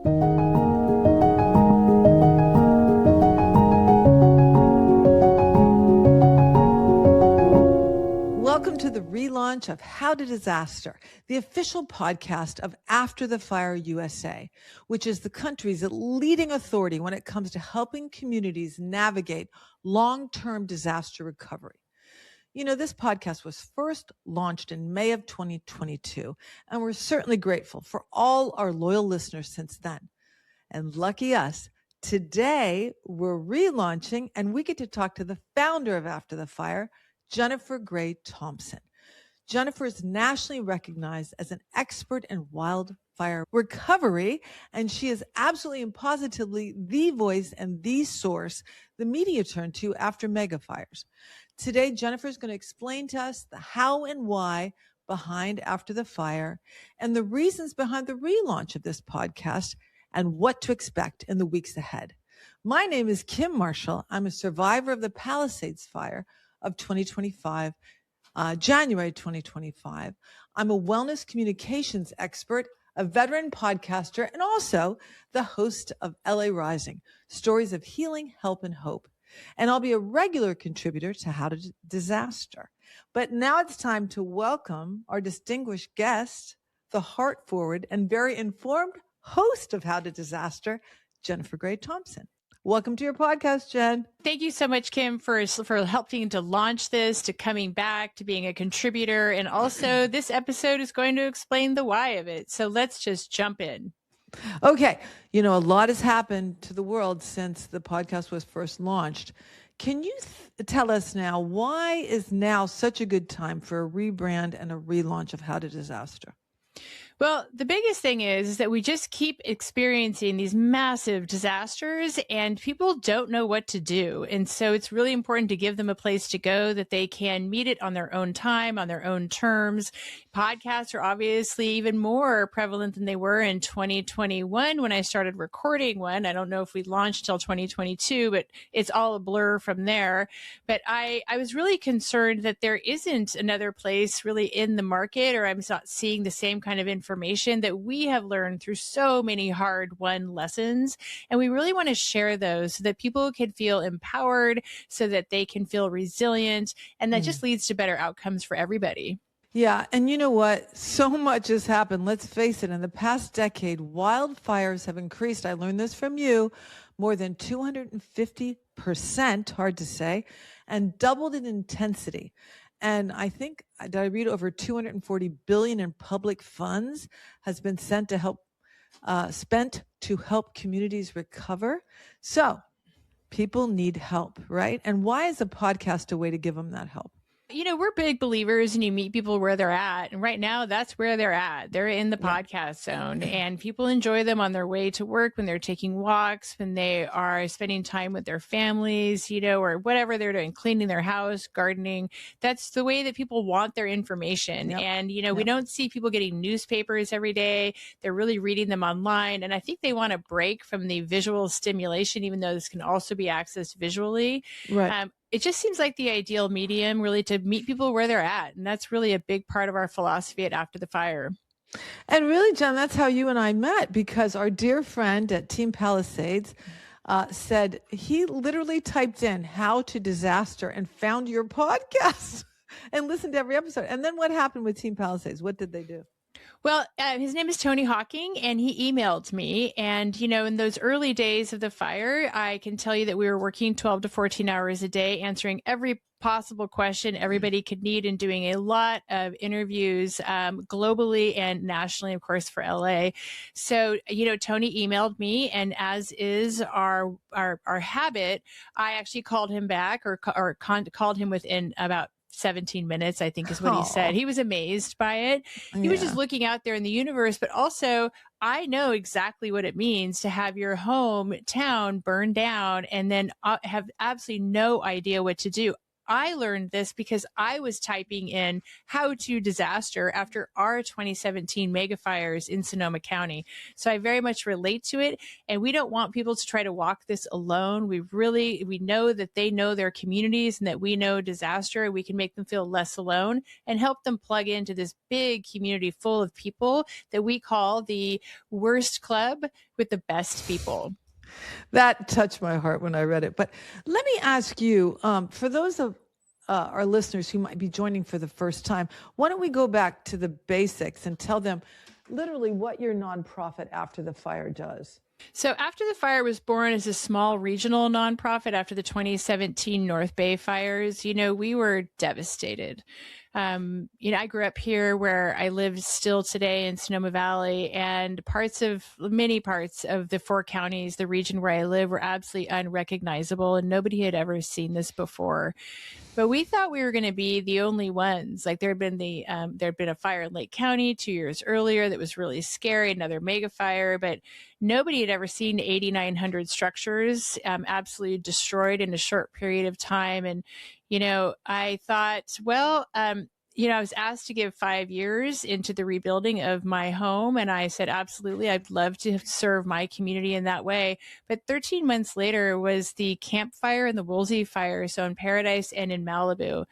Welcome to the relaunch of How to Disaster, the official podcast of After the Fire USA, which is the country's leading authority when it comes to helping communities navigate long-term disaster recovery. You know, this podcast was first launched in May of 2022, and we're certainly grateful for all our loyal listeners since then. And lucky us, today we're relaunching and we get to talk to the founder of After the Fire, Jennifer Gray Thompson. Jennifer is nationally recognized as an expert in wildfire recovery, and she is absolutely and positively the voice and the source the media turn to after mega fires. Today, Jennifer is going to explain to us the how and why behind After the Fire and the reasons behind the relaunch of this podcast and what to expect in the weeks ahead. My name is Kim Marshall. I'm a survivor of the Palisades fire of 2025, January 2025. I'm a wellness communications expert, a veteran podcaster, and also the host of LA Rising, Stories of Healing, Help, and Hope. And I'll be a regular contributor to How to Disaster. But now it's time to welcome our distinguished guest, the heart-forward and very informed host of How to Disaster, Jennifer Gray Thompson. Welcome to your podcast, Jen. Thank you so much, Kim, for helping to launch this, to coming back, to being a contributor. And also, this episode is going to explain the why of it. So let's just jump in. Okay. You know, a lot has happened to the world since the podcast was first launched. Can you tell us now, why is now such a good time for a rebrand and a relaunch of How to Disaster? Well, the biggest thing is that we just keep experiencing these massive disasters and people don't know what to do. And so it's really important to give them a place to go that they can meet it on their own time, on their own terms. Podcasts are obviously even more prevalent than they were in 2021 when I started recording one. I don't know if we launched till 2022, but it's all a blur from there. But I was really concerned that there isn't another place really in the market, or I'm not seeing the same kind of information that we have learned through so many hard-won lessons. And we really want to share those so that people can feel empowered, so that they can feel resilient, and that just leads to better outcomes for everybody. Yeah. And you know what? So much has happened. Let's face it. In the past decade, wildfires have increased. I learned this from you, more than 250%, hard to say, and doubled in intensity. And I think, did I read over $240 billion in public funds has been spent to help communities recover. So people need help, right? And why is a podcast a way to give them that help? You know, we're big believers and you meet people where they're at. And right now, that's where they're at. They're in the podcast zone, and people enjoy them on their way to work, when they're taking walks, when they are spending time with their families, you know, or whatever they're doing, cleaning their house, gardening. That's the way that people want their information. Yep. And, you know, we don't see people getting newspapers every day. They're really reading them online. And I think they want a break from the visual stimulation, even though this can also be accessed visually. Right. It just seems like the ideal medium really to meet people where they're at. And that's really a big part of our philosophy at After the Fire. And really, Jen, that's how you and I met, because our dear friend at Team Palisades said he literally typed in How to Disaster and found your podcast and listened to every episode. And then what happened with Team Palisades? What did they do? Well, his name is Tony Hawking, and he emailed me. And, you know, in those early days of the fire, I can tell you that we were working 12 to 14 hours a day, answering every possible question everybody could need, and doing a lot of interviews globally and nationally, of course, for LA. So, you know, Tony emailed me, and as is our habit, I actually called him back or called him within about 17 minutes, I think is what he said. He was amazed by it. He was just looking out there in the universe, but also I know exactly what it means to have your hometown burn down and then have absolutely no idea what to do. I learned this because I was typing in how to disaster after our 2017 mega fires in Sonoma County. So I very much relate to it. And we don't want people to try to walk this alone. We know that they know their communities and that we know disaster. We can make them feel less alone and help them plug into this big community full of people that we call the worst club with the best people. That touched my heart when I read it. But let me ask you, for those of our listeners who might be joining for the first time, why don't we go back to the basics and tell them literally what your nonprofit After the Fire does? So After the Fire was born as a small regional nonprofit after the 2017 North Bay fires. We were devastated. I grew up here where I live still today in Sonoma Valley, and many parts of the four counties, the region where I live, were absolutely unrecognizable, and nobody had ever seen this before. But we thought we were going to be the only ones. Like there'd been a fire in Lake County 2 years earlier that was really scary, another mega fire, but nobody had ever seen 8,900 structures absolutely destroyed in a short period of time. And I thought, well, I was asked to give 5 years into the rebuilding of my home. And I said, absolutely, I'd love to serve my community in that way. But 13 months later was the Camp Fire and the Woolsey Fire, so in Paradise and in Malibu.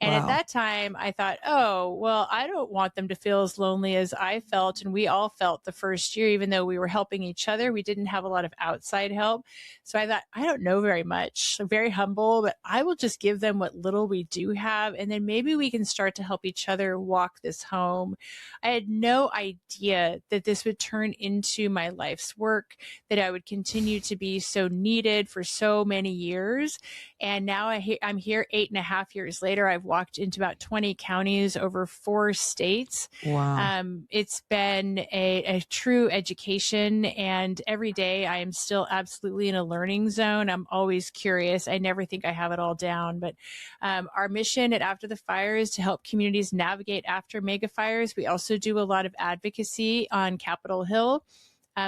And Wow. At that time, I thought, oh, well, I don't want them to feel as lonely as I felt. And we all felt the first year, even though we were helping each other, we didn't have a lot of outside help. So I thought, I don't know very much, so very humble, but I will just give them what little we do have. And then maybe we can start to help each other walk this home. I had no idea that this would turn into my life's work, that I would continue to be so needed for so many years. And now I'm here 8.5 years later. I've walked into about 20 counties over 4 states. Wow. It's been a true education. And every day I am still absolutely in a learning zone. I'm always curious. I never think I have it all down. But our mission at After the Fire is to help communities navigate after mega fires. We also do a lot of advocacy on Capitol Hill.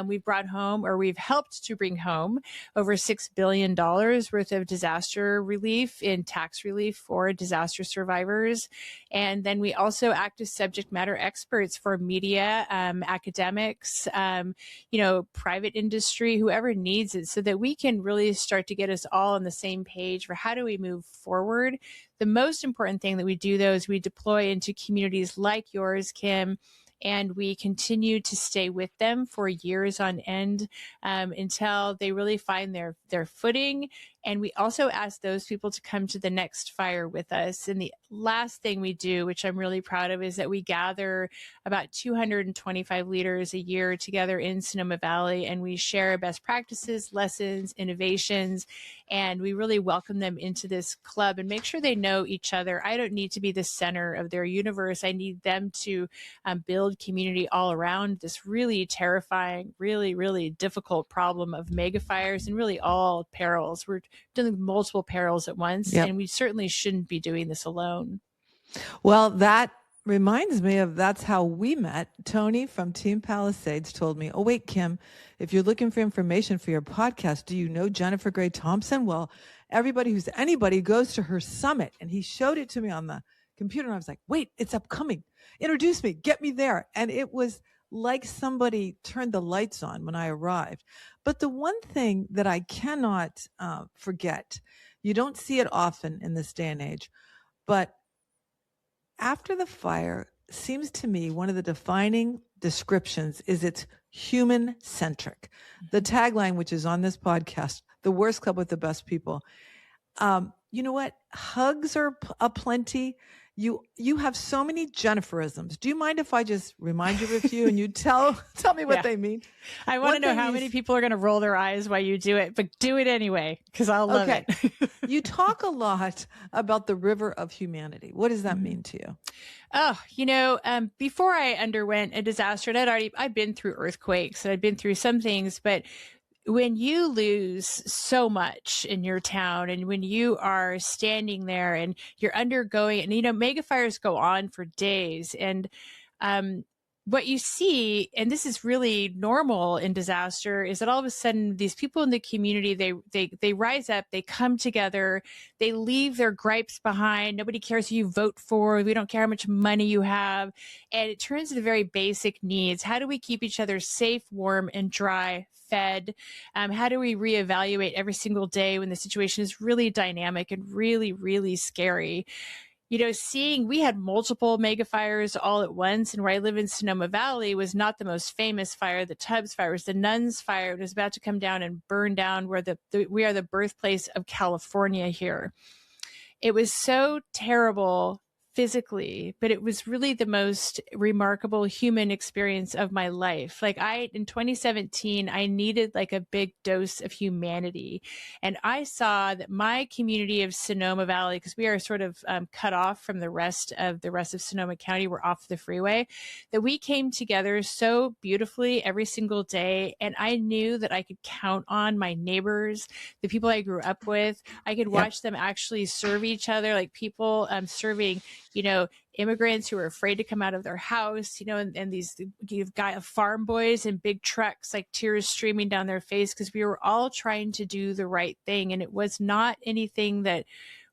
We've helped to bring home over $6 billion worth of disaster relief in tax relief for disaster survivors. And then we also act as subject matter experts for media, academics, private industry, whoever needs it, so that we can really start to get us all on the same page for how do we move forward. The most important thing that we do, though, is we deploy into communities like yours, Kim, and we continue to stay with them for years on end until they really find their footing. And we also ask those people to come to the next fire with us. And the last thing we do, which I'm really proud of, is that we gather about 225 leaders a year together in Sonoma Valley, and we share best practices, lessons, innovations, and we really welcome them into this club and make sure they know each other. I don't need to be the center of their universe. I need them to build community all around this really terrifying, really, really difficult problem of mega fires and really all perils. We're dealing with multiple perils at once, Yep. and we certainly shouldn't be doing this alone. Well, that reminds me of that's how we met. Tony from Team Palisades told me, oh, wait, Kim, if you're looking for information for your podcast, do you know Jennifer Gray Thompson? Well, everybody who's anybody goes to her summit. And he showed it to me on the computer. And I was like, wait, it's upcoming. Introduce me. Get me there. And it was like somebody turned the lights on when I arrived. But the one thing that I cannot forget, you don't see it often in this day and age, but After the Fire seems to me one of the defining descriptions is it's human centric. The tagline, which is on this podcast, the worst club with the best people. You know what? Hugs are aplenty. You have so many Jenniferisms. Do you mind if I just remind you of a few and you tell me what they mean? I want to know how many people are going to roll their eyes while you do it, but do it anyway because I'll love it. You talk a lot about the river of humanity. What does that mean to you? Oh, before I underwent a disaster, I'd been through earthquakes and I'd been through some things, but when you lose so much in your town and when you are standing there and you're undergoing, and mega fires go on for days, and what you see, and this is really normal in disaster, is that all of a sudden these people in the community, they rise up, they come together, they leave their gripes behind. Nobody cares who you vote for. We don't care how much money you have. And it turns to the very basic needs. How do we keep each other safe, warm, and dry, fed? How do we reevaluate every single day when the situation is really dynamic and really, really scary? We had multiple mega fires all at once. And where I live in Sonoma Valley was not the most famous fire. The Tubbs fire was the Nuns fire. It was about to come down and burn down where we are the birthplace of California here. It was so terrible physically, but it was really the most remarkable human experience of my life. In 2017, I needed like a big dose of humanity. And I saw that my community of Sonoma Valley, because we are sort of cut off from the rest of Sonoma County, we're off the freeway, that we came together so beautifully every single day. And I knew that I could count on my neighbors, the people I grew up with. I could watch them actually serve each other, like people serving immigrants who are afraid to come out of their house, and these farm boys in big trucks, like tears streaming down their face, because we were all trying to do the right thing. And it was not anything that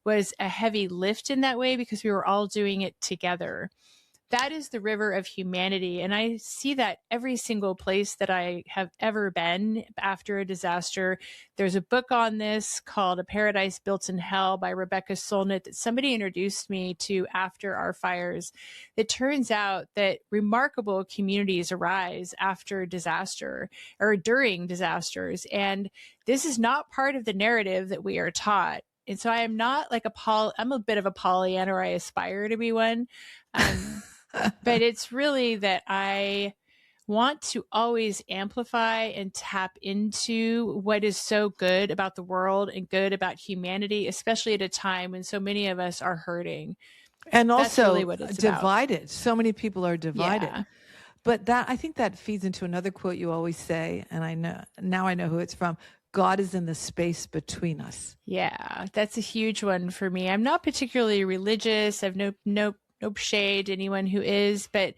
was a heavy lift in that way, because we were all doing it together. That is the river of humanity. And I see that every single place that I have ever been after a disaster. There's a book on this called A Paradise Built in Hell by Rebecca Solnit that somebody introduced me to after our fires. It turns out that remarkable communities arise after disaster or during disasters. And this is not part of the narrative that we are taught. And so I am not like I'm a bit of a Pollyanna, or I aspire to be one. But it's really that I want to always amplify and tap into what is so good about the world and good about humanity, especially at a time when so many of us are hurting. And That's also really what it's divided. about. So many people are divided. Yeah. But I think that feeds into another quote you always say, and I know who it's from. God is in the space between us. Yeah, that's a huge one for me. I'm not particularly religious. I've no shade to anyone who is, but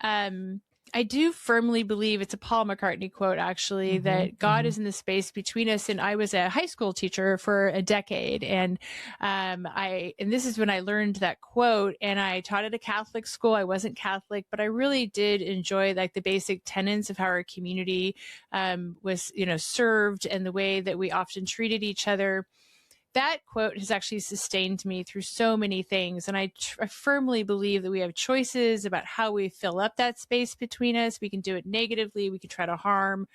I do firmly believe, it's a Paul McCartney quote, actually, that God is in the space between us. And I was a high school teacher for a decade. And this is when I learned that quote, and I taught at a Catholic school. I wasn't Catholic, but I really did enjoy like the basic tenets of how our community was, served, and the way that we often treated each other. That quote has actually sustained me through so many things. And I firmly believe that we have choices about how we fill up that space between us. We can do it negatively, we can try to harm,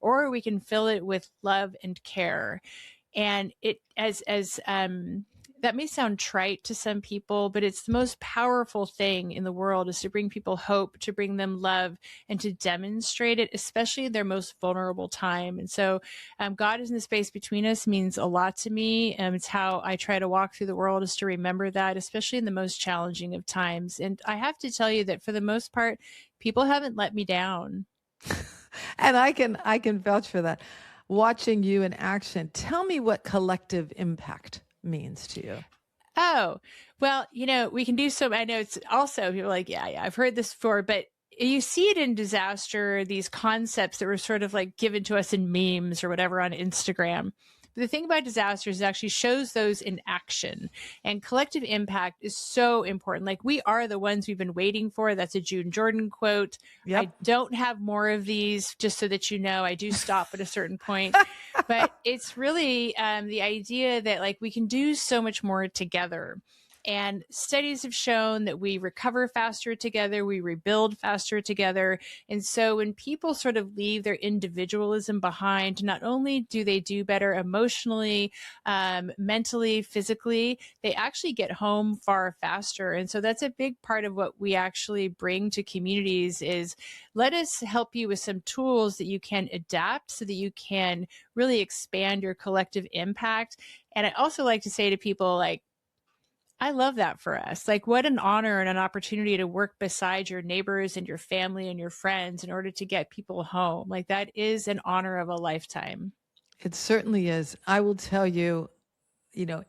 or we can fill it with love and care. And it that may sound trite to some people, but it's the most powerful thing in the world, is to bring people hope, to bring them love, and to demonstrate it, especially in their most vulnerable time. And so God is in the space between us means a lot to me. It's how I try to walk through the world, is to remember that, especially in the most challenging of times. And I have to tell you that for the most part, people haven't let me down. And I can vouch for that. Watching you in action, tell me what collective impact means to you. Oh, well, we can do so. I know it's also, people are like, yeah, I've heard this before, but you see it in disaster, these concepts that were sort of like given to us in memes or whatever on Instagram. But the thing about disasters is it actually shows those in action, and collective impact is so important. Like, we are the ones we've been waiting for. That's a June Jordan quote. Yep. I don't have more of these, just so that you know. I do stop at a certain point, but it's really the idea that like we can do so much more together. And studies have shown that we recover faster together, we rebuild faster together. And so when people sort of leave their individualism behind, not only do they do better emotionally, mentally, physically, they actually get home far faster. And so that's a big part of what we actually bring to communities, is let us help you with some tools that you can adapt so that you can really expand your collective impact. And I also like to say to people, like, I love that for us. Like, what an honor and an opportunity to work beside your neighbors and your family and your friends in order to get people home. Like, that is an honor of a lifetime. It certainly is. I will tell you,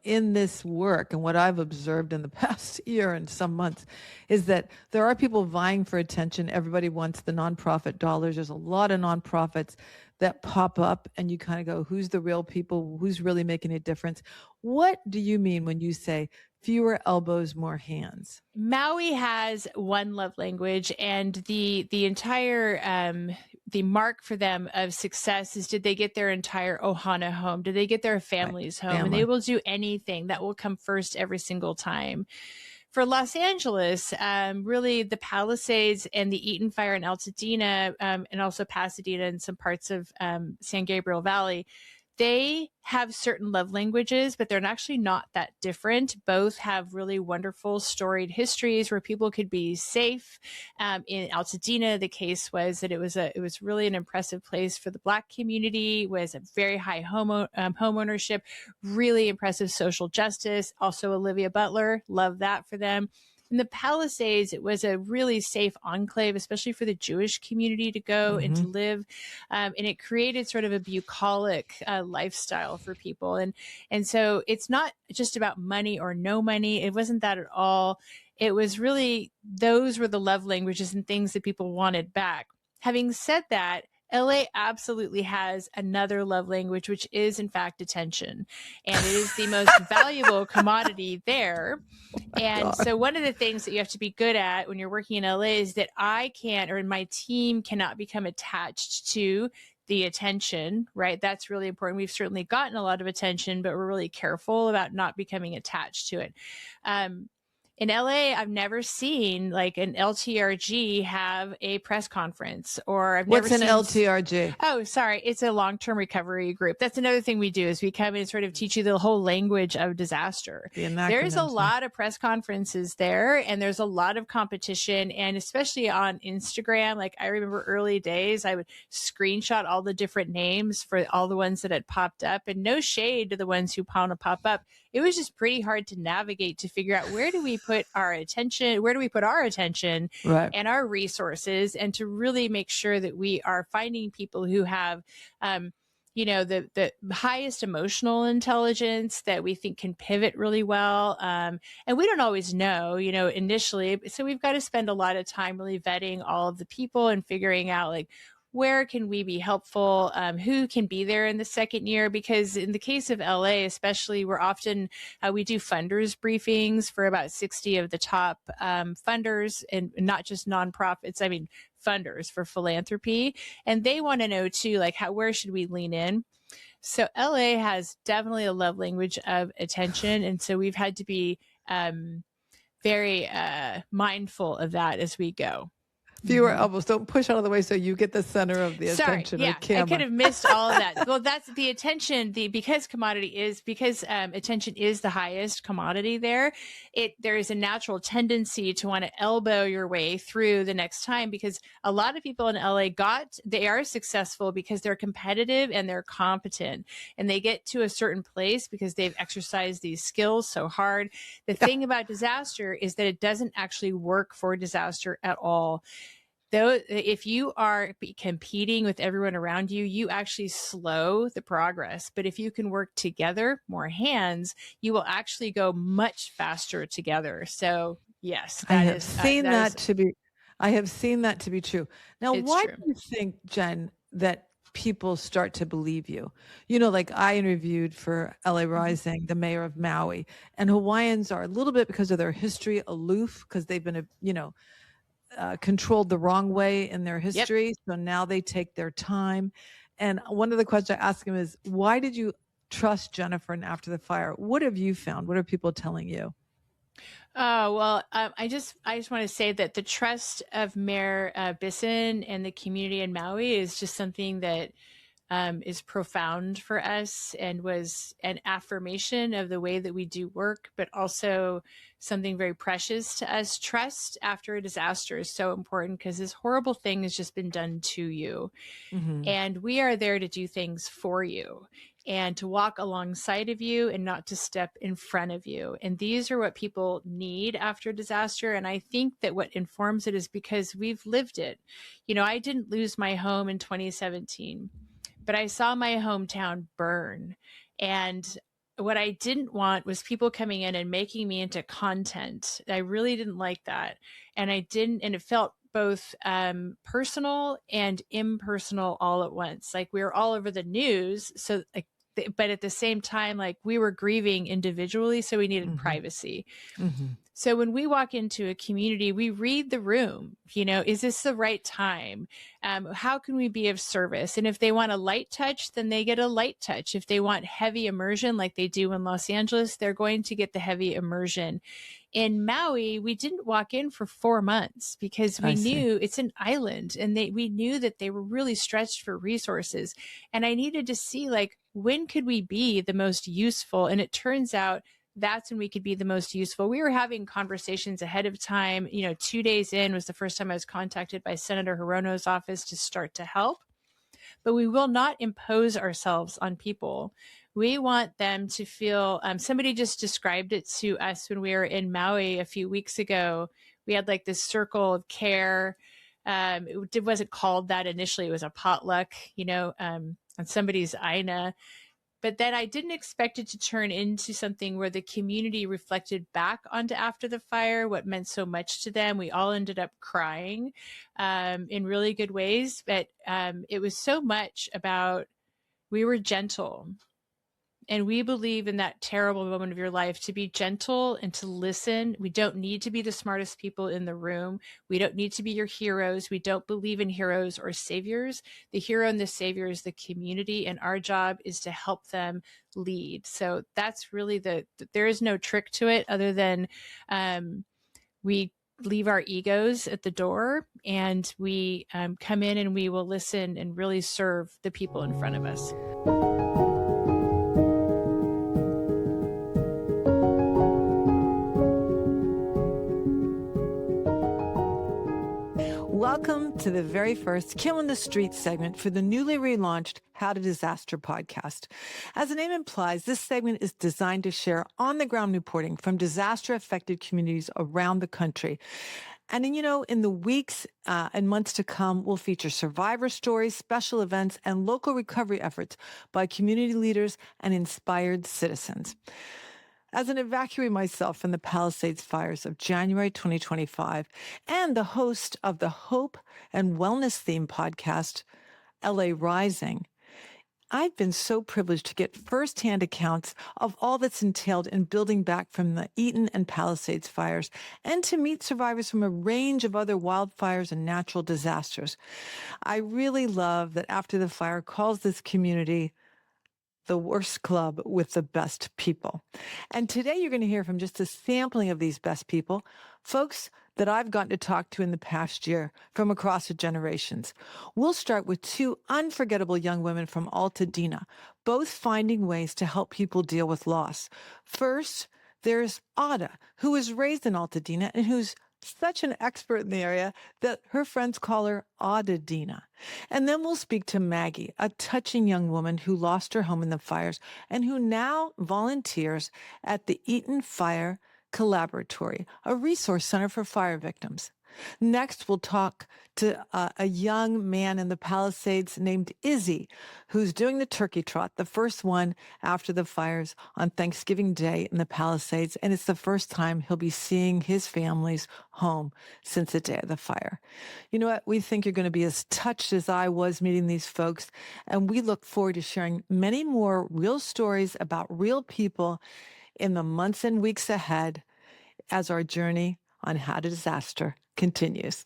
in this work and what I've observed in the past year and some months is that there are people vying for attention. Everybody wants the nonprofit dollars. There's a lot of nonprofits that pop up and you kind of go, who's the real people? Who's really making a difference? What do you mean when you say fewer elbows, more hands? Maui has one love language, and the entire the mark for them of success is, did they get their entire ohana home? Did they get their families home? And they will do anything. That will come first every single time. For Los Angeles, really the Palisades and the Eaton Fire in Altadena, and also Pasadena and some parts of San Gabriel Valley, they have certain love languages, but they're actually not that different. Both have really wonderful storied histories where people could be safe. In Altadena, the case was that it was really an impressive place for the Black community, was a very high home ownership, really impressive social justice. Also, Olivia Butler, love that for them. In the Palisades, it was a really safe enclave, especially for the Jewish community to go and to live. And it created sort of a bucolic lifestyle for people. And so it's not just about money or no money. It wasn't that at all. It was really, those were the love languages and things that people wanted back. Having said that, LA absolutely has another love language, which is in fact attention. And it is the most valuable commodity there. And so one of the things that you have to be good at when you're working in LA is that I can't, or my team cannot become attached to the attention, right? That's really important. We've certainly gotten a lot of attention, but we're really careful about not becoming attached to it. In LA, I've never seen like an LTRG have a press conference, or What's an LTRG? Oh, sorry. It's a long-term recovery group. That's another thing we do, is we come and sort of teach you the whole language of disaster. There's a lot of press conferences there, and there's a lot of competition, and especially on Instagram. Like, I remember early days, I would screenshot all the different names for all the ones that had popped up, and no shade to the ones who want to pop up. It was just pretty hard to navigate to figure out, where do we put our attention? Where do we put our attention and our resources, and to really make sure that we are finding people who have, the highest emotional intelligence that we think can pivot really well. And we don't always know, initially. So we've got to spend a lot of time really vetting all of the people and figuring out, like, where can we be helpful? Who can be there in the second year? Because in the case of LA, especially, we're often, we do funders briefings for about 60 of the top funders, and not just nonprofits. I mean, funders for philanthropy. And they want to know too, like, where should we lean in? So LA has definitely a love language of attention. And so we've had to be very mindful of that as we go. Fewer elbows. Don't push out of the way so you get the center of the attention. Yeah, I could have missed all of that. Well, that's the attention. Because attention is the highest commodity there. There is a natural tendency to want to elbow your way through the next time, because a lot of people in LA they are successful because they're competitive and they're competent, and they get to a certain place because they've exercised these skills so hard. The thing about disaster is that it doesn't actually work for disaster at all. Though, if you are competing with everyone around you, you actually slow the progress. But if you can work together, more hands, you will actually go much faster together. So yes, I have seen that to be true. Now, why do you think, Jen, that people start to believe you? Like, I interviewed for LA Rising, the mayor of Maui, and Hawaiians are a little bit, because of their history, aloof, because they've been, controlled the wrong way in their history. Yep. So now they take their time. And one of the questions I ask him is, why did you trust Jennifer and After the Fire? What have you found? What are people telling you? Oh, well, I just want to say that the trust of Mayor Bisson and the community in Maui is just something that is profound for us, and was an affirmation of the way that we do work, but also something very precious to us. Trust after a disaster is so important, because this horrible thing has just been done to you. Mm-hmm. And we are there to do things for you, and to walk alongside of you, and not to step in front of you. And these are what people need after disaster. And I think that what informs it is because we've lived it. I didn't lose my home in 2017. But I saw my hometown burn, and what I didn't want was people coming in and making me into content. I really didn't like that. And and it felt both personal and impersonal all at once. Like we were all over the news. So like, but at the same time, like we were grieving individually. So we needed privacy. So when we walk into a community, we read the room. Is this the right time? How can we be of service? And if they want a light touch, then they get a light touch. If they want heavy immersion like they do in Los Angeles, they're going to get the heavy immersion. In Maui, we didn't walk in for 4 months because we knew it's an island, and we knew that they were really stretched for resources. And I needed to see, like, when could we be the most useful? And it turns out that's when we could be the most useful. We were having conversations ahead of time. 2 days in was the first time I was contacted by Senator Hirono's office to start to help. But we will not impose ourselves on people. We want them to feel, somebody just described it to us when we were in Maui a few weeks ago. We had like this circle of care. It wasn't called that initially. It was a potluck, on somebody's Aina. But then I didn't expect it to turn into something where the community reflected back onto After the Fire what meant so much to them. We all ended up crying in really good ways. But it was so much about, we were gentle. And we believe in that terrible moment of your life to be gentle and to listen. We don't need to be the smartest people in the room. We don't need to be your heroes. We don't believe in heroes or saviors. The hero and the savior is the community, and our job is to help them lead. So that's really there is no trick to it other than we leave our egos at the door, and we come in and we will listen and really serve the people in front of us. Welcome to the very first Kim on the Street segment for the newly relaunched How to Disaster podcast. As the name implies, this segment is designed to share on-the-ground reporting from disaster-affected communities around the country. And in the weeks and months to come, we'll feature survivor stories, special events, and local recovery efforts by community leaders and inspired citizens. As an evacuee myself from the Palisades fires of January 2025 and the host of the Hope and Wellness themed podcast, LA Rising, I've been so privileged to get firsthand accounts of all that's entailed in building back from the Eaton and Palisades fires and to meet survivors from a range of other wildfires and natural disasters. I really love that After the Fire calls this community the worst club with the best people. And today you're going to hear from just a sampling of these best people, folks that I've gotten to talk to in the past year from across the generations. We'll start with two unforgettable young women from Altadena, both finding ways to help people deal with loss. First, there's Ada, who was raised in Altadena and who's such an expert in the area that her friends call her Audadena. And then we'll speak to Maggie, a touching young woman who lost her home in the fires and who now volunteers at the Eaton Fire Collaboratory, a resource center for fire victims. Next, we'll talk to a young man in the Palisades named Izzy, who's doing the turkey trot, the first one after the fires on Thanksgiving Day in the Palisades, and it's the first time he'll be seeing his family's home since the day of the fire. You know what? We think you're going to be as touched as I was meeting these folks, and we look forward to sharing many more real stories about real people in the months and weeks ahead as our journey on How to Disaster continues.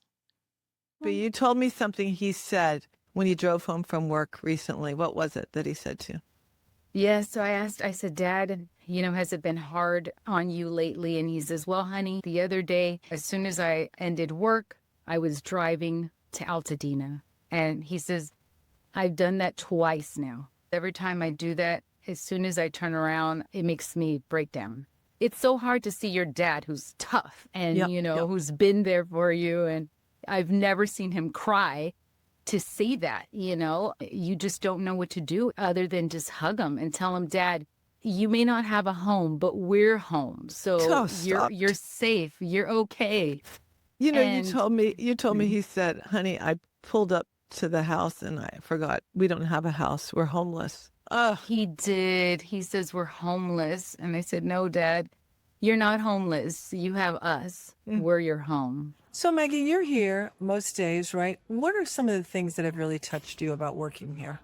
But you told me something he said when he drove home from work recently. What was it that he said to you? Yeah, so I said, Dad, has it been hard on you lately? And he says, well, honey, the other day, as soon as I ended work, I was driving to Altadena. And he says, I've done that twice now. Every time I do that, as soon as I turn around, it makes me break down. It's so hard to see your dad who's tough and, who's been there for you. And I've never seen him cry to see that, you just don't know what to do other than just hug him and tell him, Dad, you may not have a home, but we're home. So you're safe. You're okay. You told me, he said, honey, I pulled up to the house and I forgot we don't have a house. We're homeless. He did. He says we're homeless. And I said, no, Dad, you're not homeless. You have us. We're your home. So, Maggie, you're here most days, right? What are some of the things that have really touched you about working here?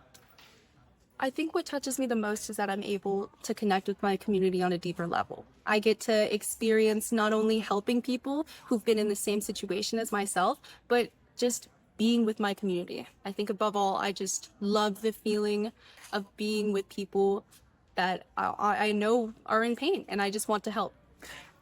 I think what touches me the most is that I'm able to connect with my community on a deeper level. I get to experience not only helping people who've been in the same situation as myself, but just being with my community. I think above all, I just love the feeling of being with people that I know are in pain, and I just want to help.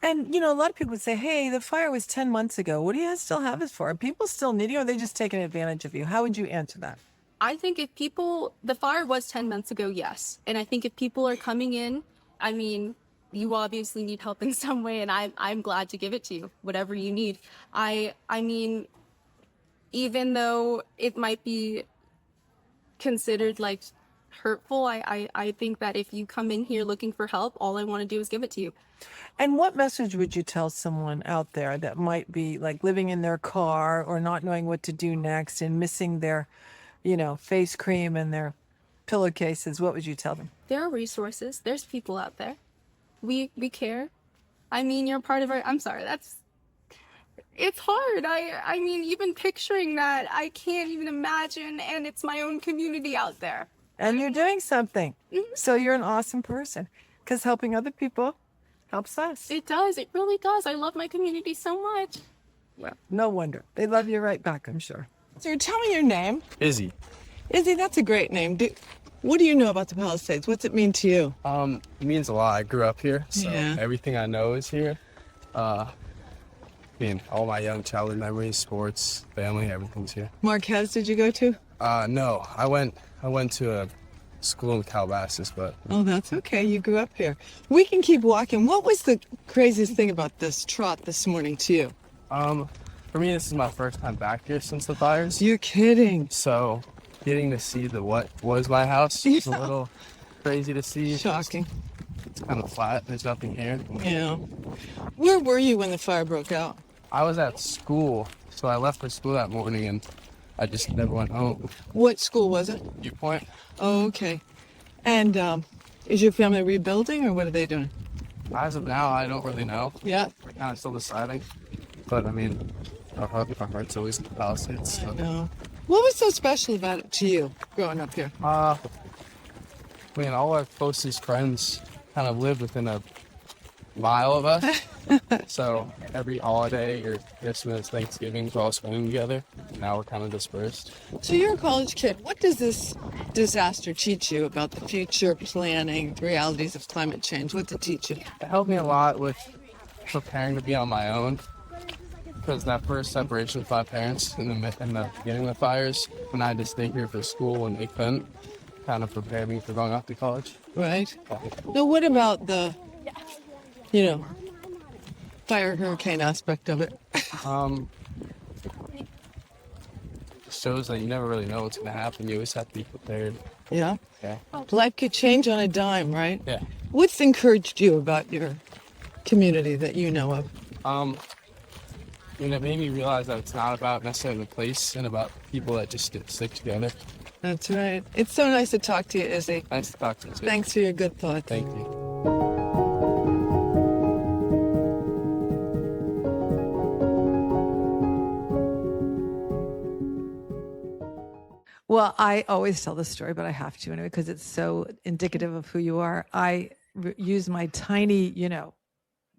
And, you know, a lot of people would say, hey, the fire was 10 months ago. What do you still have this for? Are people still needing, or are they just taking advantage of you? How would you answer that? I think the fire was 10 months ago, yes. And I think if people are coming in, I mean, you obviously need help in some way, and I'm glad to give it to you, whatever you need. I mean, even though it might be considered like hurtful, I think that if you come in here looking for help, all I want to do is give it to you. And what message would you tell someone out there that might be like living in their car or not knowing what to do next and missing their, you know, face cream and their pillowcases? What would you tell them? There are resources. There's people out there. We care. I mean, you're part of our, I'm sorry, it's hard. I mean, even picturing that, I can't even imagine, and it's my own community out there. And you're doing something. So you're an awesome person, because helping other people helps us. It does. It really does. I love my community so much. Well, no wonder. They love you right back, I'm sure. So tell me your name. Izzy. Izzy, that's a great name. What do you know about the Palisades? What's it mean to you? It means a lot. I grew up here, so Yeah. everything I know is here. All my young childhood memories, sports, family, everything's here. Marquez, did you go to? No, I went to a school in Calabasas, but Oh, that's okay. You grew up here. We can keep walking. What was the craziest thing about this trot this morning to you? for me, this is my first time back here since the fires. You're kidding. So getting to see what was my house was a little crazy to see. Shocking. It's kind of flat. There's nothing here. Yeah. Where were you when the fire broke out? I was at school, so I left for school that morning and I just never went home. What school was it? Viewpoint. Oh, okay. And is your family rebuilding, or what are they doing? As of now, I don't really know. Yeah. We're kind of still deciding. But I mean, our heart's always in the Palisades. So. No. What was so special about it to you growing up here? I mean, all our closest friends kind of live within a mile of us. So every holiday or Christmas, Thanksgiving, we're all spending together. Now we're kind of dispersed. So you're a college kid. What does this disaster teach you about the future planning, the realities of climate change? What did it teach you? It helped me a lot with preparing to be on my own. Because that first separation with my parents in the beginning of the fires, when I had to stay here for school and they couldn't, kind of prepared me for going off to college. Right. Now, what about the, fire hurricane aspect of it? Shows that you never really know what's going to happen. You always have to be prepared. Yeah. Okay. Life could change on a dime, right? Yeah. What's encouraged you about your community that you know of? It made me realize that it's not about necessarily the place and about people that just stick together. That's right. It's so nice to talk to you, Izzy. Nice to talk to you too. Thanks for your good thoughts. Thank you. Well, I always tell this story, but I have to anyway, because it's so indicative of who you are. I use my tiny,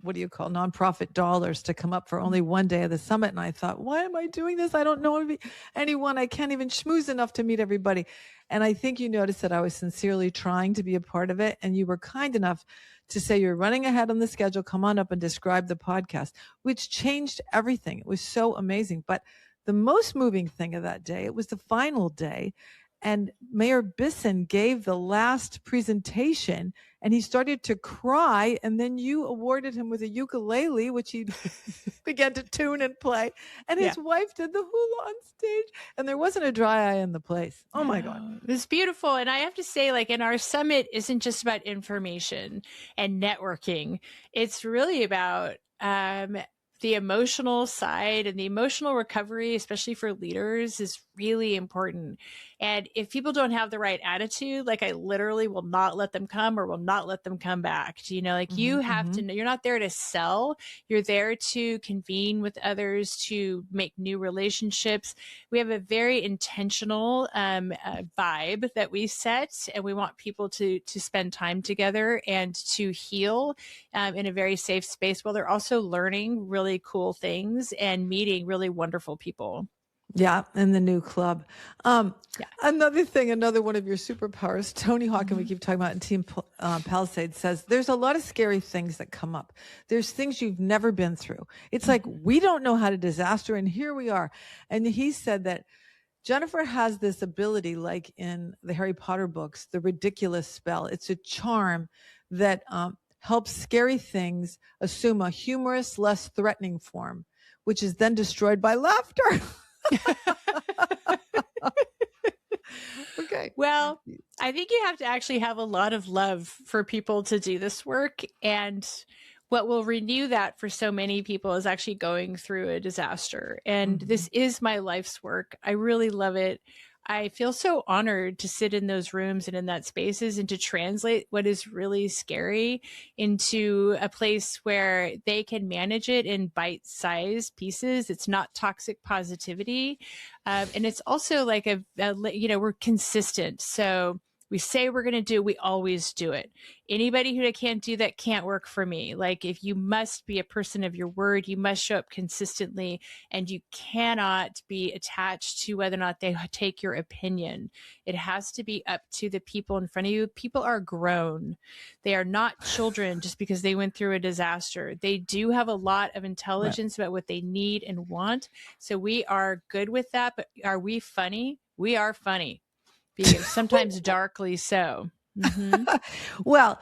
nonprofit dollars to come up for only one day of the summit. And I thought, why am I doing this? I don't know anyone. I can't even schmooze enough to meet everybody. And I think you noticed that I was sincerely trying to be a part of it. And you were kind enough to say you're running ahead on the schedule. Come on up and describe the podcast, which changed everything. It was so amazing. But the most moving thing of that day, it was the final day, and Mayor Bisson gave the last presentation, and he started to cry, and then you awarded him with a ukulele, which he began to tune and play, and his wife did the hula on stage, and there wasn't a dry eye in the place. Oh, my God. It was beautiful. And I have to say, and our summit isn't just about information and networking. It's really about the emotional side, and the emotional recovery, especially for leaders, is really important. And if people don't have the right attitude, like I literally will not let them come or will not let them come back. You know, like you have to know, you're not there to sell. You're there to convene with others, to make new relationships. We have a very intentional vibe that we set, and we want people to spend time together and to heal in a very safe space while they're also learning really cool things and meeting really wonderful people. Yeah, in the new club. Yeah. Another one of your superpowers, Tony Hawk, and we keep talking about in Team Palisade, says there's a lot of scary things that come up. There's things you've never been through. It's like, we don't know how to disaster, and here we are. And he said that Jennifer has this ability, like in the Harry Potter books, the ridiculous spell. It's a charm that helps scary things assume a humorous, less threatening form, which is then destroyed by laughter. Okay. Well, I think you have to actually have a lot of love for people to do this work. And what will renew that for so many people is actually going through a disaster. And this is my life's work. I really love it. I feel so honored to sit in those rooms and in that spaces and to translate what is really scary into a place where they can manage it in bite-sized pieces. It's not toxic positivity. And it's also like we're consistent. So we say we're going to do, we always do it. Anybody who can't do that can't work for me. Like, if you must be a person of your word, you must show up consistently, and you cannot be attached to whether or not they take your opinion. It has to be up to the people in front of you. People are grown. They are not children just because they went through a disaster. They do have a lot of intelligence about what they need and want. So we are good with that. But are we funny? We are funny. Sometimes darkly so. Well,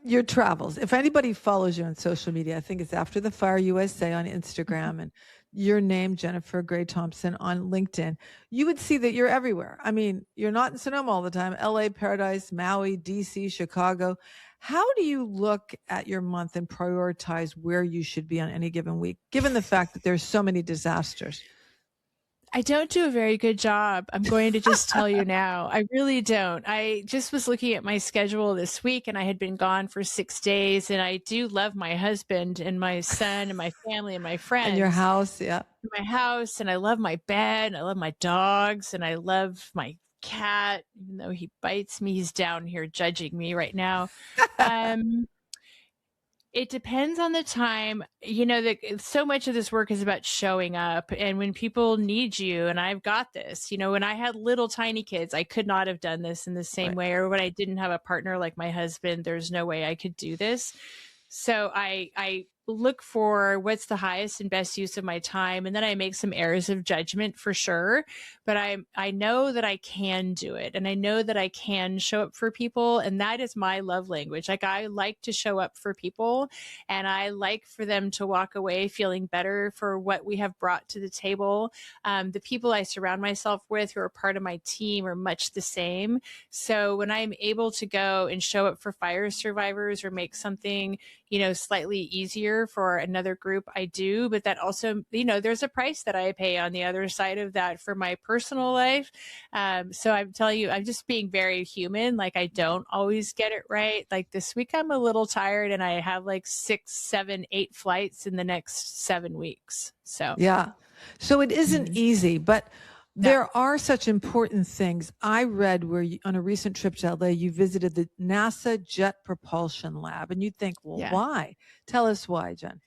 your travels. If anybody follows you on social media, I think it's After the Fire USA on Instagram and your name, Jennifer Gray Thompson, on LinkedIn. You would see that you're everywhere. I mean, you're not in Sonoma all the time. LA, Paradise, Maui, DC, Chicago. How do you look at your month and prioritize where you should be on any given week, given the fact that there's so many disasters? I don't do a very good job. I'm going to just tell you now. I really don't. I just was looking at my schedule this week, and I had been gone for 6 days, and I do love my husband and my son and my family and my friends. And your house, yeah. My house, and I love my bed, and I love my dogs, and I love my cat, even though he bites me. He's down here judging me right now. It depends on the time. You know, that so much of this work is about showing up, and when people need you, and I've got this. You know, when I had little tiny kids, I could not have done this in the same way, or when I didn't have a partner like my husband, there's no way I could do this. So I look for what's the highest and best use of my time, and then I make some errors of judgment for sure. But I know that I can do it, and I know that I can show up for people, and that is my love language. Like, I like to show up for people, and I like for them to walk away feeling better for what we have brought to the table. The people I surround myself with who are part of my team are much the same. So when I'm able to go and show up for fire survivors or make something, you know, slightly easier for another group, I do. But that also, you know, there's a price that I pay on the other side of that for my personal life. So I'm telling you, I'm just being very human. Like, I don't always get it right. Like, this week I'm a little tired, and I have like 6, 7, 8 flights in the next 7 weeks. So yeah. So it isn't easy, but there are such important things. I read where you, on a recent trip to LA, you visited the NASA Jet Propulsion Lab, and you think, well, why? Tell us why, Jen.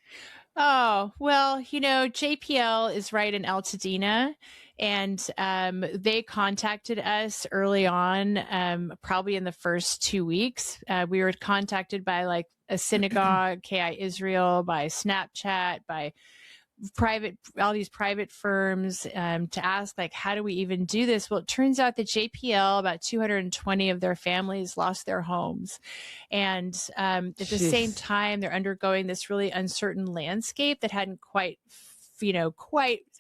Oh, well, you know, JPL is right in Altadena, and they contacted us early on, probably in the first 2 weeks. We were contacted by like a synagogue, KI Israel, by Snapchat, by all these private firms, to ask, like, how do we even do this? Well, it turns out that JPL, about 220 of their families lost their homes. And at the same time, they're undergoing this really uncertain landscape that hadn't quite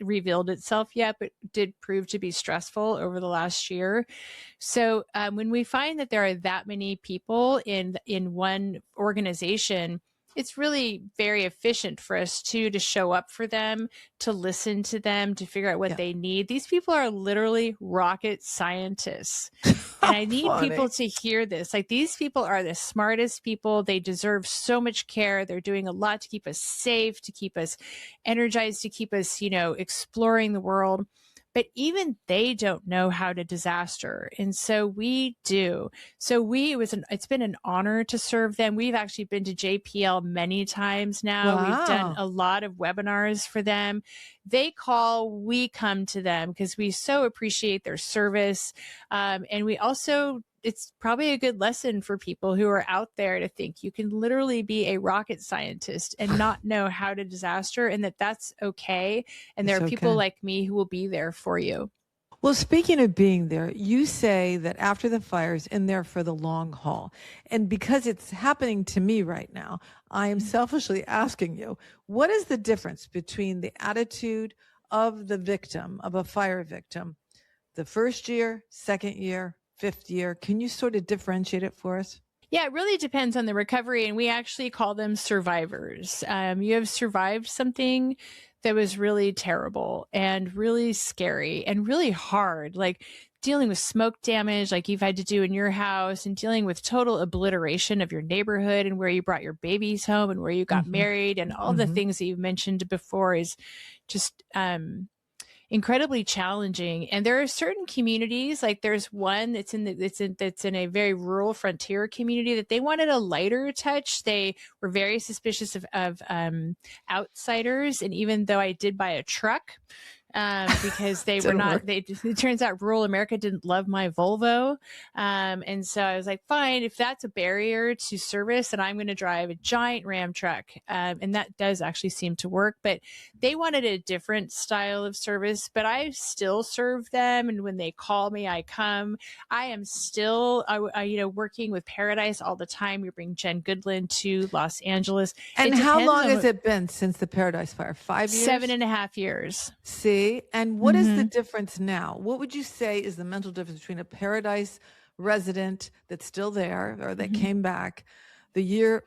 revealed itself yet, but did prove to be stressful over the last year. So when we find that there are that many people in one organization, it's really very efficient for us too, to show up for them, to listen to them, to figure out what Yeah. they need. These people are literally rocket scientists. And I need people to hear this. Like, these people are the smartest people. They deserve so much care. They're doing a lot to keep us safe, to keep us energized, to keep us, exploring the world. But even they don't know how to disaster. And so we do. So it's been an honor to serve them. We've actually been to JPL many times now. Wow. We've done a lot of webinars for them. They call, we come to them because we so appreciate their service. And we also, it's probably a good lesson for people who are out there to think you can literally be a rocket scientist and not know how to disaster, and that's okay. And there are people like me who will be there for you. Well, speaking of being there, you say that after the fire's in there for the long haul. And because it's happening to me right now, I am selfishly asking you, what is the difference between the attitude of the victim, of a fire victim, the first year, second year, fifth year? Can you sort of differentiate it for us? Yeah, it really depends on the recovery. And we actually call them survivors. You have survived something that was really terrible and really scary and really hard, like dealing with smoke damage like you've had to do in your house, and dealing with total obliteration of your neighborhood and where you brought your babies home and where you got married, and all the things that you've mentioned before is just incredibly challenging. And there are certain communities, like there's one that's in a very rural frontier community, that they wanted a lighter touch. They were very suspicious of outsiders. And even though I did buy a truck, because they were not, it turns out rural America didn't love my Volvo. And so I was like, fine, if that's a barrier to service, then I'm going to drive a giant Ram truck. And that does actually seem to work, but they wanted a different style of service, but I still serve them. And when they call me, I come. I am still, working with Paradise all the time. We bring Jen Goodland to Los Angeles. And how long has it been since the Paradise Fire? 5 years? 7.5 years. See? And what is the difference now? What would you say is the mental difference between a Paradise resident that's still there or that came back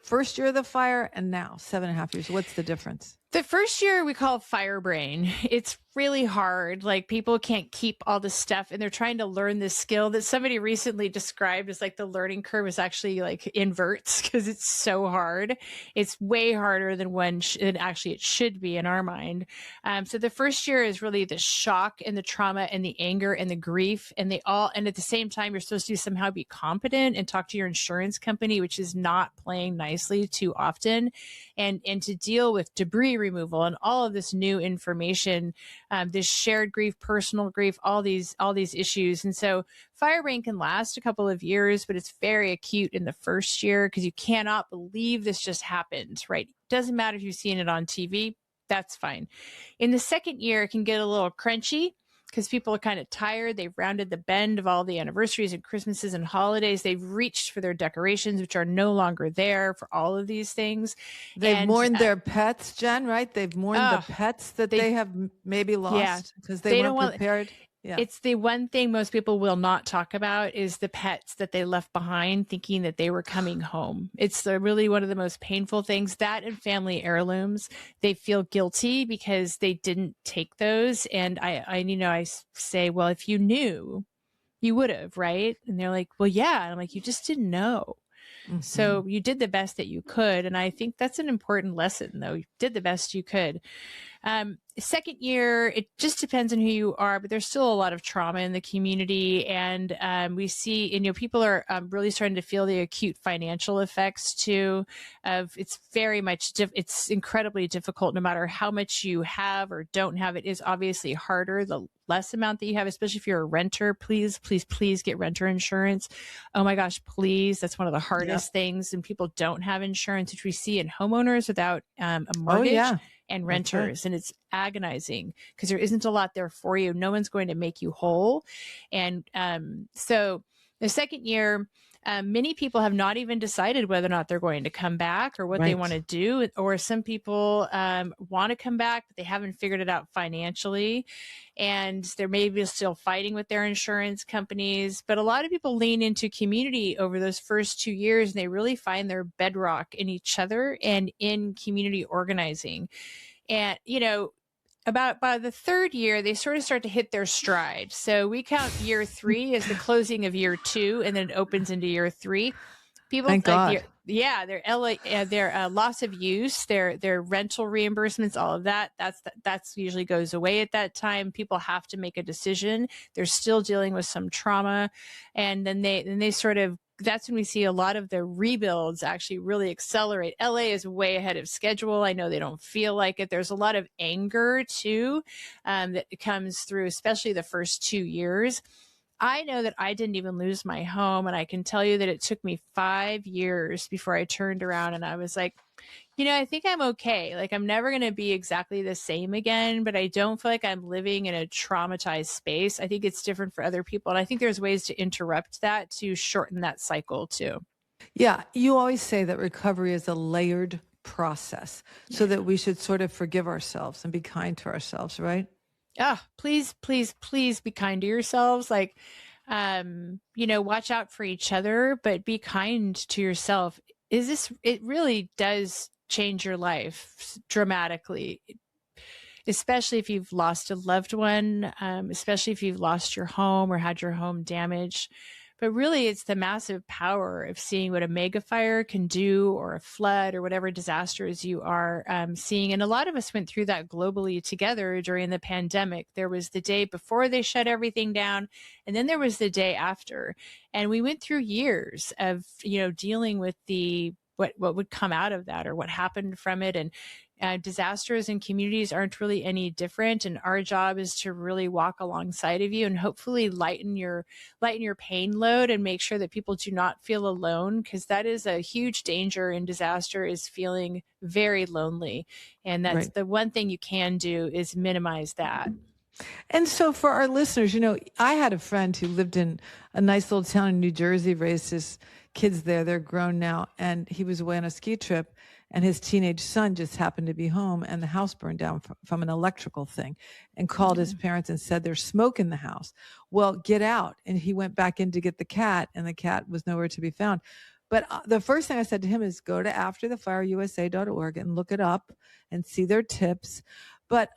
first year of the fire and now 7.5 years? What's the difference? The first year we call fire brain. It's really hard. Like, people can't keep all this stuff, and they're trying to learn this skill that somebody recently described as like the learning curve is actually like inverts, because it's so hard. It's way harder than actually it should be in our mind. So the first year is really the shock and the trauma and the anger and the grief, and at the same time, you're supposed to somehow be competent and talk to your insurance company, which is not playing nicely too often, and to deal with debris removal and all of this new information, this shared grief, personal grief, all these issues. And so fire brain can last a couple of years, but it's very acute in the first year because you cannot believe this just happened, right? Doesn't matter if you've seen it on TV, that's fine. In the second year, it can get a little crunchy because people are kind of tired. They've rounded the bend of all the anniversaries and Christmases and holidays. They've reached for their decorations, which are no longer there for all of these things. They've mourned their pets, Jen, right? They've mourned the pets that they have maybe lost because they weren't prepared. Yeah. It's the one thing most people will not talk about is the pets that they left behind thinking that they were coming home. It's really one of the most painful things. That and family heirlooms, they feel guilty because they didn't take those. And I say, well, if you knew, you would have, right? And they're like, well, yeah. And I'm like, you just didn't know. So you did the best that you could. And I think that's an important lesson, though. You did the best you could. Second year, it just depends on who you are, but there's still a lot of trauma in the community. And we see, people are really starting to feel the acute financial effects too of it's very much, it's incredibly difficult no matter how much you have or don't have. It is obviously harder the less amount that you have, especially if you're a renter. Please, please, please get renter insurance. Oh my gosh, please. That's one of the hardest things. And people don't have insurance, which we see in homeowners without a mortgage. And renters. And it's agonizing because there isn't a lot there for you. No one's going to make you whole. And so the second year, Many people have not even decided whether or not they're going to come back or what they want to do. Or some people want to come back, but they haven't figured it out financially. And they're maybe still fighting with their insurance companies. But a lot of people lean into community over those first 2 years, and they really find their bedrock in each other and in community organizing. And, about by the third year, they sort of start to hit their stride. So we count year 3 as the closing of year 2, and then it opens into year 3. People, Thank God. their loss of use, their rental reimbursements, all of that. That's usually goes away at that time. People have to make a decision. They're still dealing with some trauma, and then they sort of. That's when we see a lot of the rebuilds actually really accelerate. LA is way ahead of schedule. I know they don't feel like it. There's a lot of anger too that comes through, especially the first 2 years. I know that I didn't even lose my home. And I can tell you that it took me 5 years before I turned around and I was like, I think I'm okay. Like, I'm never going to be exactly the same again, but I don't feel like I'm living in a traumatized space. I think it's different for other people. And I think there's ways to interrupt that to shorten that cycle too. Yeah. You always say that recovery is a layered process, so that we should sort of forgive ourselves and be kind to ourselves, right? Please, please, please be kind to yourselves. Like, watch out for each other, but be kind to yourself. It really does change your life dramatically, especially if you've lost a loved one, especially if you've lost your home or had your home damaged. But really, it's the massive power of seeing what a mega fire can do, or a flood, or whatever disasters you are seeing. And a lot of us went through that globally together during the pandemic. There was the day before they shut everything down, and then there was the day after. And we went through years of, dealing with what would come out of that, or what happened from it. And disasters in communities aren't really any different. And our job is to really walk alongside of you and hopefully lighten your pain load and make sure that people do not feel alone, because that is a huge danger in disaster, is feeling very lonely. And that's the one thing you can do, is minimize that. And so for our listeners, I had a friend who lived in a nice little town in New Jersey, raised his kids there. They're grown now. And he was away on a ski trip, and his teenage son just happened to be home, and the house burned down from an electrical thing, and called his parents and said, there's smoke in the house. Well, get out. And he went back in to get the cat, and the cat was nowhere to be found. But the first thing I said to him is, go to afterthefireusa.org and look it up and see their tips. But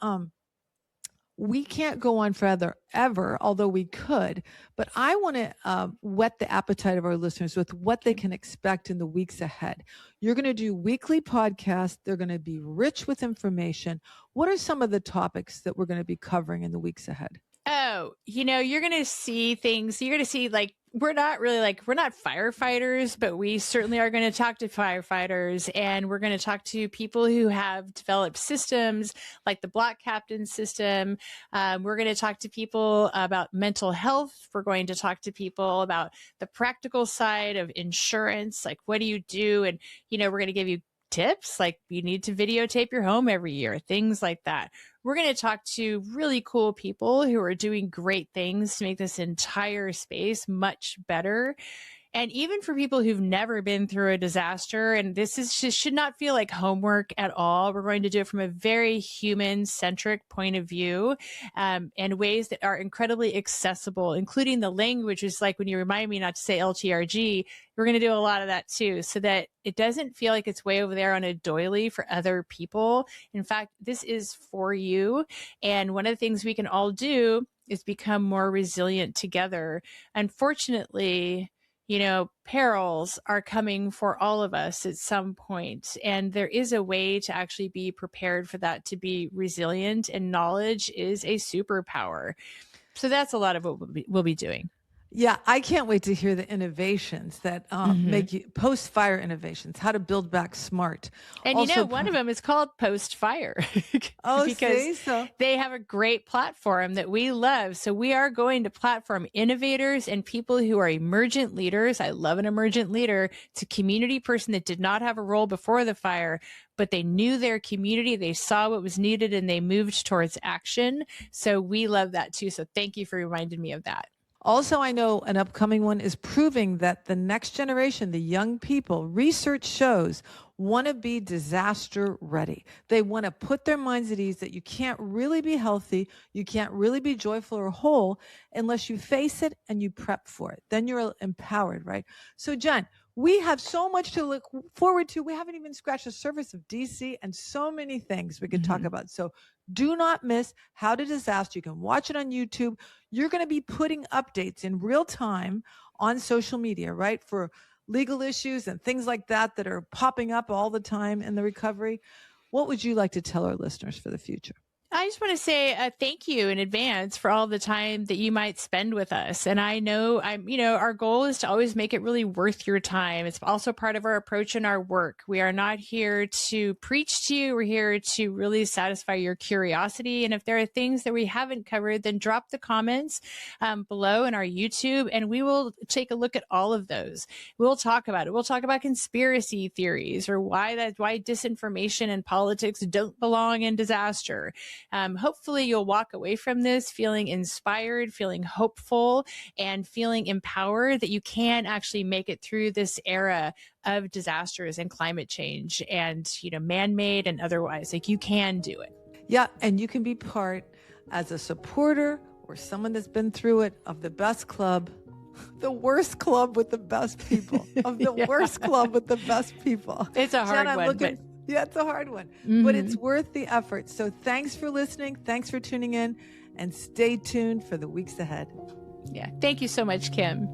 we can't go on forever, although we could. But I want to whet the appetite of our listeners with what they can expect in the weeks ahead. You're going to do weekly podcasts. They're going to be rich with information. What are some of the topics that we're going to be covering in the weeks ahead? Oh, you're going to see things. You're going to see, we're not firefighters, but we certainly are going to talk to firefighters, and we're going to talk to people who have developed systems like the Block Captain system. We're going to talk to people about mental health. We're going to talk to people about the practical side of insurance. Like, what do you do? And, we're going to give you tips, like you need to videotape your home every year, things like that. We're going to talk to really cool people who are doing great things to make this entire space much better. And even for people who've never been through a disaster, and this should not feel like homework at all. We're going to do it from a very human-centric point of view, and ways that are incredibly accessible, including the language. Is like when you remind me not to say LTRG, we're going to do a lot of that too, so that it doesn't feel like it's way over there on a doily for other people. In fact, this is for you. And one of the things we can all do is become more resilient together. Unfortunately, perils are coming for all of us at some point. And there is a way to actually be prepared for that, to be resilient. And knowledge is a superpower. So that's a lot of what we'll be doing. Yeah, I can't wait to hear the innovations that make you post-fire innovations, how to build back smart. And also, one of them is called Post-Fire. Because they have a great platform that we love. So we are going to platform innovators and people who are emergent leaders. I love an emergent leader. It's a community person that did not have a role before the fire, but they knew their community, they saw what was needed, and they moved towards action. So we love that too. So thank you for reminding me of that. Also, I know an upcoming one is proving that the next generation, the young people, research shows want to be disaster ready. They want to put their minds at ease that you can't really be healthy, you can't really be joyful or whole unless you face it and you prep for it. Then you're empowered, right? So, Jen, we have so much to look forward to. We haven't even scratched the surface of DC and so many things we could talk about. So do not miss How to Disaster. You can watch it on YouTube. You're going to be putting updates in real time on social media, right? For legal issues and things like that that are popping up all the time in the recovery. What would you like to tell our listeners for the future? I just want to say thank you in advance for all the time that you might spend with us. And I know our goal is to always make it really worth your time. It's also part of our approach in our work. We are not here to preach to you. We're here to really satisfy your curiosity. And if there are things that we haven't covered, then drop the comments below in our YouTube, and we will take a look at all of those. We'll talk about it. We'll talk about conspiracy theories or why disinformation and politics don't belong in disaster. Hopefully you'll walk away from this feeling inspired, feeling hopeful, and feeling empowered that you can actually make it through this era of disasters and climate change and, man-made and otherwise. Like, you can do it. Yeah, and you can be part as a supporter or someone that's been through it of the best club, the worst club with the best people, of the worst club with the best people. It's a hard one. Yeah, it's a hard one, but it's worth the effort. So thanks for listening. Thanks for tuning in, and stay tuned for the weeks ahead. Yeah. Thank you so much, Kim.